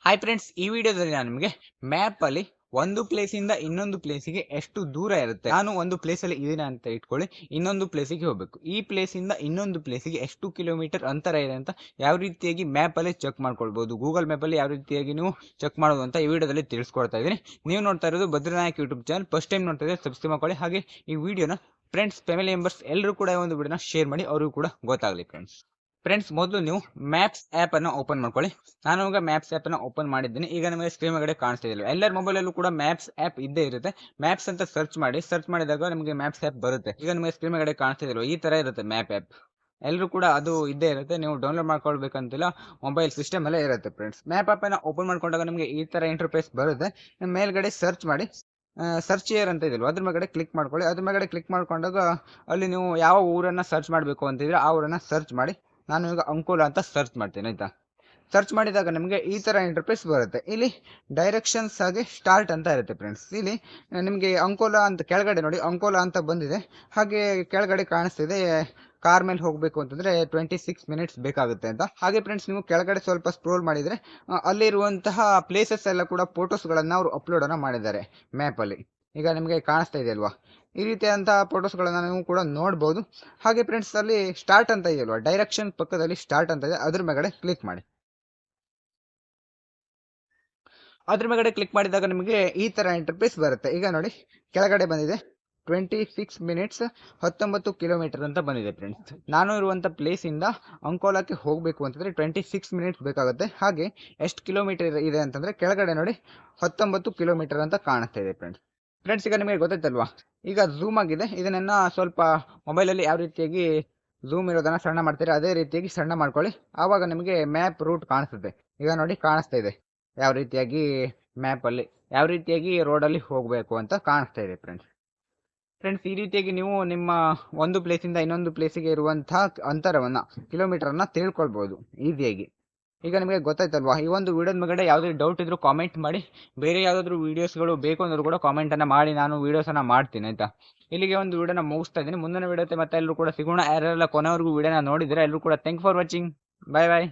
Hi friends, ಈ ವಿಡಿಯೋದಲ್ಲಿ ನಾನು ನಿಮಗೆ ಮ್ಯಾಪ್ ಅಲ್ಲಿ ಒಂದು ಪ್ಲೇಸ್ ಇಂದ ಇನ್ನೊಂದು ಪ್ಲೇಸಿಗೆ ಎಷ್ಟು ದೂರ ಇರುತ್ತೆ. ನಾನು ಒಂದು ಪ್ಲೇಸ್ ಅಲ್ಲಿ ಇದೀನಿ ಅಂತ ಇಟ್ಕೊಳ್ಳಿ, ಇನ್ನೊಂದು ಪ್ಲೇಸಿಗೆ ಹೋಗಬೇಕು. ಈ ಪ್ಲೇಸ್ ಇಂದ ಇನ್ನೊಂದು ಪ್ಲೇಸಿಗೆ ಎಷ್ಟು ಕಿಲೋಮೀಟರ್ ಅಂತರ ಇದೆ ಅಂತ ಯಾವ ರೀತಿಯಾಗಿ ಮ್ಯಾಪ್ ಅಲ್ಲಿ ಚೆಕ್ ಮಾಡ್ಕೊಳ್ಬಹುದು, ಗೂಗಲ್ ಮ್ಯಾಪ್ ಅಲ್ಲಿ ಯಾವ ರೀತಿಯಾಗಿ ನೀವು ಚೆಕ್ ಮಾಡೋದು ಅಂತ ಈ ವಿಡಿಯೋದಲ್ಲಿ ತಿಳಿಸ್ಕೊಡ್ತಾ ಇದ್ದೀನಿ. ನೀವು ನೋಡ್ತಾ ಇರೋದು ಬದ್ರಿನಾಯಕ್ ಯೂಟ್ಯೂಬ್ ಚಾನಲ್. ಫಸ್ಟ್ ಟೈಮ್ ನೋಡ್ತಾ ಇದ್ರೆ ಸಬ್ಸ್ಕ್ರೈಬ್ ಮಾಡ್ಕೊಳ್ಳಿ. ಹಾಗೆ ಈ ವಿಡಿಯೋನ ಫ್ರೆಂಡ್ಸ್, ಫ್ಯಾಮಿಲಿ ಮೆಂಬರ್ಸ್ ಎಲ್ಲರೂ ಕೂಡ ಒಂದು ವಿಡಿಯೋನ ಶೇರ್ ಮಾಡಿ, ಅವ್ರಿಗೂ ಕೂಡ ಗೊತ್ತಾಗಲಿ. ಫ್ರೆಂಡ್ಸ್, ಮೊದಲು ನೀವು ಮ್ಯಾಪ್ಸ್ ಆ್ಯಪ್ ಅನ್ನು ಓಪನ್ ಮಾಡ್ಕೊಳ್ಳಿ. ನಾನು ಈಗ ಮ್ಯಾಪ್ಸ್ ಆ್ಯಪ್ ಅನ್ನು ಓಪನ್ ಮಾಡಿದ್ದೀನಿ. ಈಗ ನಿಮಗೆ ಸ್ಕ್ರೀನ್ ಮೇಲೆ ಕಾಣಿಸ್ತಾ ಇದೆಯಲ್ಲ, ಎಲ್ಲರ ಮೊಬೈಲಲ್ಲೂ ಕೂಡ ಮ್ಯಾಪ್ಸ್ ಆ್ಯಪ್ ಇದ್ದೇ ಇರುತ್ತೆ. ಮ್ಯಾಪ್ಸ್ ಅಂತ ಸರ್ಚ್ ಮಾಡಿದಾಗ ನಿಮಗೆ ಮ್ಯಾಪ್ಸ್ ಆ್ಯಪ್ ಬರುತ್ತೆ. ಈಗ ನಿಮಗೆ ಸ್ಕ್ರೀನ್ ಮೇಲೆ ಕಾಣಿಸ್ತಾ ಇದೆಯಲ್ಲ, ಈ ತರ ಇರುತ್ತೆ ಮ್ಯಾಪ್ ಆ್ಯಪ್. ಎಲ್ಲರೂ ಕೂಡ ಅದು ಇದ್ದೇ ಇರುತ್ತೆ. ನೀವು ಡೌನ್ಲೋಡ್ ಮಾಡ್ಕೊಳ್ಬೇಕಂತಿಲ್ಲ, ಮೊಬೈಲ್ ಸಿಸ್ಟಮ್ ಅಲ್ಲೇ ಇರುತ್ತೆ. ಫ್ರೆಂಡ್ಸ್, ಮ್ಯಾಪ್ ಆ್ಯಪ್ ಅನ್ನು ಓಪನ್ ಮಾಡ್ಕೊಂಡಾಗ ನಿಮಗೆ ಈ ತರ ಇಂಟರ್ಫೇಸ್ ಬರುತ್ತೆ. ಮೇಲ್ಗಡೆ ಸರ್ಚ್ ಮಾಡಿ, ಸರ್ಚ್ ಇಯರ್ ಅಂತ ಇದೆಯಲ್ಲ, ಅದ್ರ ಮೇಲೆ ಕ್ಲಿಕ್ ಮಾಡ್ಕೊಳ್ಳಿ. ಅದ್ರ ಮೇಲೆ ಕ್ಲಿಕ್ ಮಾಡ್ಕೊಂಡಾಗ ಅಲ್ಲಿ ನೀವು ಯಾವ ಊರನ್ನ ಸರ್ಚ್ ಮಾಡಬೇಕು ಅಂತಿದ್ರೆ ಆ ಊರನ್ನ ಸರ್ಚ್ ಮಾಡಿ. ನಾನು ಈಗ ಅಂಕೋಲಾ ಅಂತ ಸರ್ಚ್ ಮಾಡ್ತೀನಿ, ಆಯ್ತಾ. ಸರ್ಚ್ ಮಾಡಿದಾಗ ನಿಮಗೆ ಈ ತರ ಇಂಟರ್ಫೇಸ್ ಬರುತ್ತೆ. ಇಲ್ಲಿ ಡೈರೆಕ್ಷನ್ಸ್ ಹಾಗೆ ಸ್ಟಾರ್ಟ್ ಅಂತ ಇರುತ್ತೆ. ಫ್ರೆಂಡ್ಸ್, ಇಲ್ಲಿ ನಿಮಗೆ ಅಂಕೋಲಾ ಅಂತ ಕೆಳಗಡೆ ನೋಡಿ, ಅಂಕೋಲಾ ಅಂತ ಬಂದಿದೆ. ಹಾಗೆ ಕೆಳಗಡೆ ಕಾಣಿಸ್ತಿದೆ ಕಾರ್ ಮೇಲೆ ಹೋಗಬೇಕು ಅಂತಂದ್ರೆ 26 ಮಿನಿಟ್ಸ್ ಬೇಕಾಗುತ್ತೆ ಅಂತ. ಹಾಗೆ ಫ್ರೆಂಡ್ಸ್, ನೀವು ಕೆಳಗಡೆ ಸ್ವಲ್ಪ ಸ್ಕ್ರೋಲ್ ಮಾಡಿದ್ರೆ ಅಲ್ಲಿರುವಂತಹ ಪ್ಲೇಸಸ್ ಎಲ್ಲ ಕೂಡ ಫೋಟೋಸ್ಗಳನ್ನ ಅವರು ಅಪ್ಲೋಡ್ ಅನ್ನ ಮಾಡಿದ್ದಾರೆ ಮ್ಯಾಪ್ ಅಲ್ಲಿ. ಈಗ ನಿಮಗೆ ಕಾಣಿಸ್ತಾ ಇದೆ ಅಲ್ವಾ, ಈ ರೀತಿಯಾದಂತಹ ಫೋಟೋಸ್ಗಳನ್ನ ನೀವು ಕೂಡ ನೋಡ್ಬೋದು. ಹಾಗೆ ಫ್ರೆಂಡ್ಸ್, ಅಲ್ಲಿ ಸ್ಟಾರ್ಟ್ ಅಂತ ಇದೆಯಲ್ವಾ, ಡೈರೆಕ್ಷನ್ ಪಕ್ಕದಲ್ಲಿ ಸ್ಟಾರ್ಟ್ ಅಂತ ಇದೆ, ಅದ್ರ ಮೇಲೆ ಕ್ಲಿಕ್ ಮಾಡಿ. ಅದ್ರ ಮೇಲೆ ಕ್ಲಿಕ್ ಮಾಡಿದಾಗ ನಿಮಗೆ ಈ ತರ ಇಂಟರ್ಫೇಸ್ ಬರುತ್ತೆ. ಈಗ ನೋಡಿ, ಕೆಳಗಡೆ ಬಂದಿದೆ 26 ಮಿನಿಟ್ಸ್ 19 ಕಿಲೋಮೀಟರ್ ಅಂತ ಬಂದಿದೆ. ಫ್ರೆಂಡ್ಸ್, ನಾನು ಇರುವಂತ ಪ್ಲೇಸ್ ಇಂದ ಅಂಕೋಲಾಕ್ಕೆ ಹೋಗಬೇಕು ಅಂತಂದ್ರೆ 26 ಮಿನಿಟ್ಸ್ ಬೇಕಾಗುತ್ತೆ. ಹಾಗೆ ಎಷ್ಟು ಕಿಲೋಮೀಟರ್ ಇದೆ ಅಂತಂದ್ರೆ ಕೆಳಗಡೆ ನೋಡಿ 19 ಕಿಲೋಮೀಟರ್ ಅಂತ ಕಾಣಿಸ್ತಾ ಇದೆ. ಫ್ರೆಂಡ್ಸ್, ಈಗ ನಿಮಗೆ ಗೊತ್ತಾಯ್ತಲ್ವಾ, ಈಗ ಝೂಮ್ ಆಗಿದೆ. ಇದನ್ನ ಸ್ವಲ್ಪ ಮೊಬೈಲಲ್ಲಿ ಯಾವ ರೀತಿಯಾಗಿ ಝೂಮ್ ಇರೋದನ್ನ ಸಣ್ಣ ಮಾಡ್ತೀರಾ ಅದೇ ರೀತಿಯಾಗಿ ಸಣ್ಣ ಮಾಡ್ಕೊಳ್ಳಿ. ಆವಾಗ ನಿಮಗೆ ಮ್ಯಾಪ್ ರೂಟ್ ಕಾಣಿಸುತ್ತೆ. ಈಗ ನೋಡಿ, ಕಾಣಿಸ್ತಾ ಇದೆ ಯಾವ ರೀತಿಯಾಗಿ ಮ್ಯಾಪ್ ಅಲ್ಲಿ ಯಾವ ರೀತಿಯಾಗಿ ರೋಡಲ್ಲಿ ಹೋಗಬೇಕು ಅಂತ ಕಾಣಿಸ್ತಾ ಇದೆ. ಫ್ರೆಂಡ್ಸ್, ಈ ರೀತಿಯಾಗಿ ನೀವು ನಿಮ್ಮ ಒಂದು ಪ್ಲೇಸಿಂದ ಇನ್ನೊಂದು ಪ್ಲೇಸಿಗೆ ಇರುವಂತಹ ಅಂತರವನ್ನ, ಕಿಲೋಮೀಟರ್ ಅನ್ನ ತಿಳ್ಕೊಳ್ಬಹುದು ಈಸಿಯಾಗಿ. ಈಗ ನಿಮಗೆ ಗೊತ್ತಾಯ್ತಲ್ವಾ, ಈ ಒಂದು ವಿಡಿಯೋದ ಮೇಲೆ ಯಾವುದೇ ಡೌಟ್ ಇದ್ರೂ ಕಾಮೆಂಟ್ ಮಾಡಿ. ಬೇರೆ ಯಾವುದಾದ್ರೂ ವಿಡಿಯೋಸ್ಗಳು ಬೇಕು ಅಂದ್ರೂ ಕೂಡ ಕಾಮೆಂಟ್ ಅನ್ನ ಮಾಡಿ, ನಾನು ವಿಡಿಯೋಸ್ ಅನ್ನ ಮಾಡ್ತೀನಿ, ಆಯ್ತಾ. ಇಲ್ಲಿಗೆ ಒಂದು ವಿಡಿಯೋನ ಮುಗಿಸ್ತಾ ಇದ್ದೀನಿ. ಮುಂದಿನ ವಿಡಿಯೋತೆ ಮತ್ತೆ ಎಲ್ಲರೂ ಕೂಡ ಸಿಗೋಣ. ಯಾರೆಲ್ಲ ಕೊನೆವರೆಗೂ ವಿಡಿಯೋನ ನೋಡಿದ್ರೆ ಎಲ್ಲರೂ ಕೂಡ thank for watching. Bye bye.